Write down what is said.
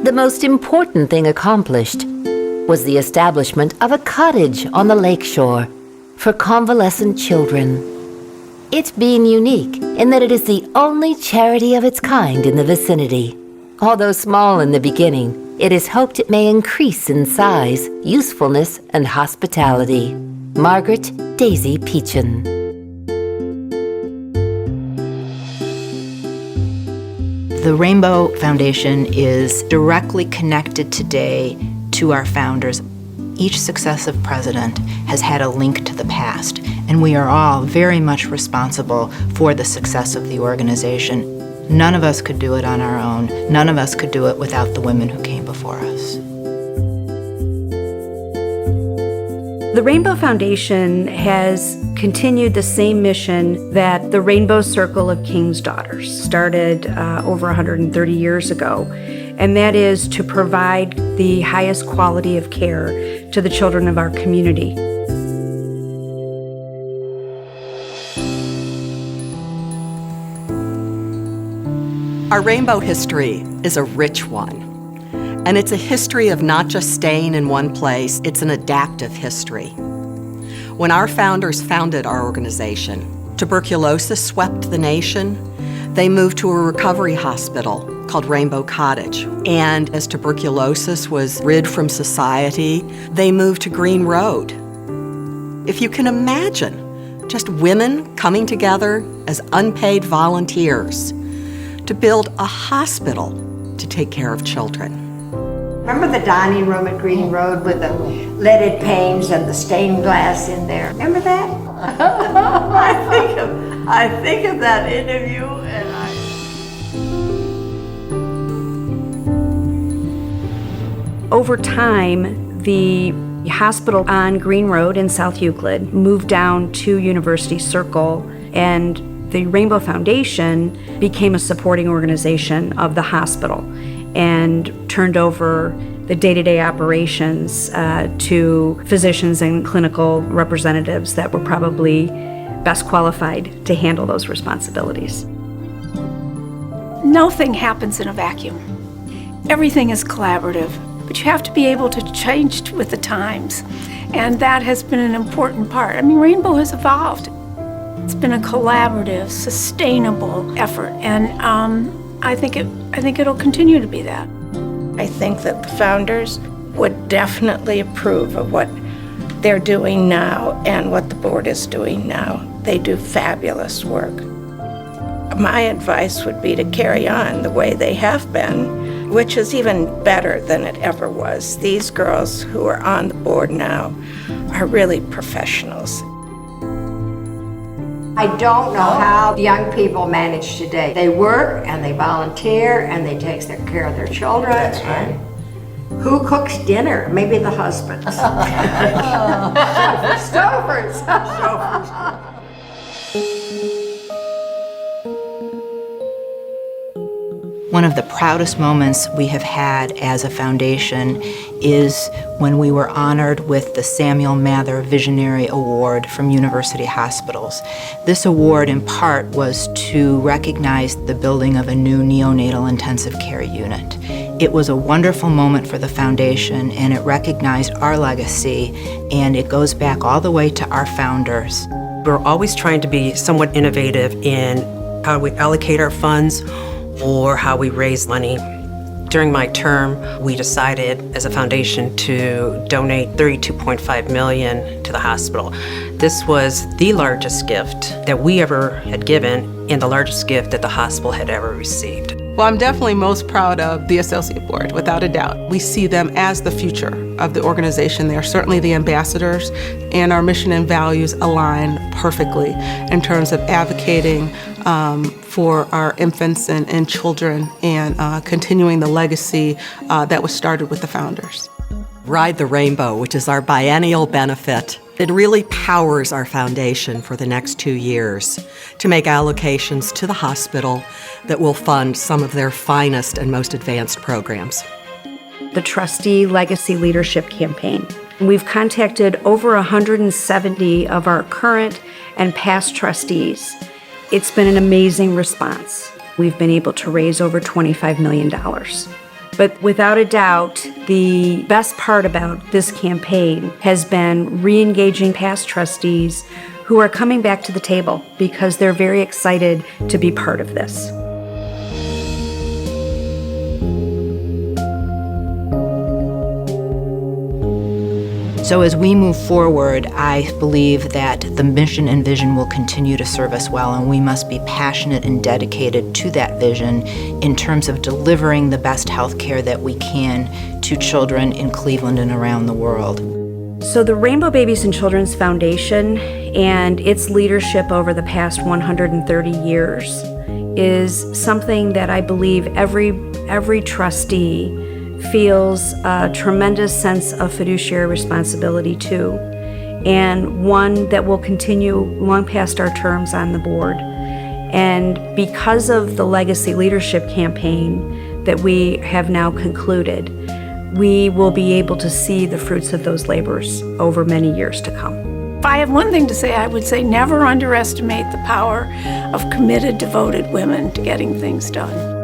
The most important thing accomplished was the establishment of a cottage on the lakeshore for convalescent children. It being unique in that it is the only charity of its kind in the vicinity. Although small in the beginning, it is hoped it may increase in size, usefulness, and hospitality. Margaret Daisy Peachin. The Rainbow Foundation is directly connected today to our founders. Each successive president has had a link to the past, and we are all very much responsible for the success of the organization. None of us could do it on our own. None of us could do it without the women who came before us. The Rainbow Foundation has continued the same mission that the Rainbow Circle of King's Daughters started over 130 years ago, and that is to provide the highest quality of care to the children of our community. Our rainbow history is a rich one. And it's a history of not just staying in one place, it's an adaptive history. When our founders founded our organization, tuberculosis swept the nation. They moved to a recovery hospital called Rainbow Cottage. And as tuberculosis was rid from society, they moved to Green Road. If you can imagine, just women coming together as unpaid volunteers to build a hospital to take care of children. Remember the dining room at Green Road with the leaded panes and the stained glass in there? Remember that? I think of that interview and Over time, the hospital on Green Road in South Euclid moved down to University Circle, and the Rainbow Foundation became a supporting organization of the hospital and turned over the day-to-day operations to physicians and clinical representatives that were probably best qualified to handle those responsibilities. Nothing happens in a vacuum. Everything is collaborative, but you have to be able to change with the times, and that has been an important part. I mean, Rainbow has evolved. It's been a collaborative, sustainable effort, and I think it'll continue to be that. I think that the founders would definitely approve of what they're doing now and what the board is doing now. They do fabulous work. My advice would be to carry on the way they have been, which is even better than it ever was. These girls who are on the board now are really professionals. I don't know how young people manage today. They work and they volunteer and they take care of their children. That's right. And who cooks dinner? Maybe the husbands. Stofers. One of the proudest moments we have had as a foundation is when we were honored with the Samuel Mather Visionary Award from University Hospitals. This award, in part, was to recognize the building of a new neonatal intensive care unit. It was a wonderful moment for the foundation, and it recognized our legacy, and it goes back all the way to our founders. We're always trying to be somewhat innovative in how we allocate our funds or how we raise money. During my term, we decided as a foundation to donate $32.5 million to the hospital. This was the largest gift that we ever had given and the largest gift that the hospital had ever received. Well, I'm definitely most proud of the Associate Board, without a doubt. We see them as the future of the organization. They are certainly the ambassadors, and our mission and values align perfectly in terms of advocating for our infants and children and continuing the legacy that was started with the founders. Ride the Rainbow, which is our biennial benefit. It really powers our foundation for the next 2 years to make allocations to the hospital that will fund some of their finest and most advanced programs. The Trustee Legacy Leadership Campaign. We've contacted over 170 of our current and past trustees. It's been an amazing response. We've been able to raise over $25 million. But without a doubt, the best part about this campaign has been re-engaging past trustees who are coming back to the table because they're very excited to be part of this. So as we move forward, I believe that the mission and vision will continue to serve us well, and we must be passionate and dedicated to that vision in terms of delivering the best health care that we can to children in Cleveland and around the world. So the Rainbow Babies and Children's Foundation and its leadership over the past 130 years is something that I believe every trustee feels a tremendous sense of fiduciary responsibility to, and one that will continue long past our terms on the board. And because of the Legacy Leadership Campaign that we have now concluded, we will be able to see the fruits of those labors over many years to come. If I have one thing to say, I would say never underestimate the power of committed, devoted women to getting things done.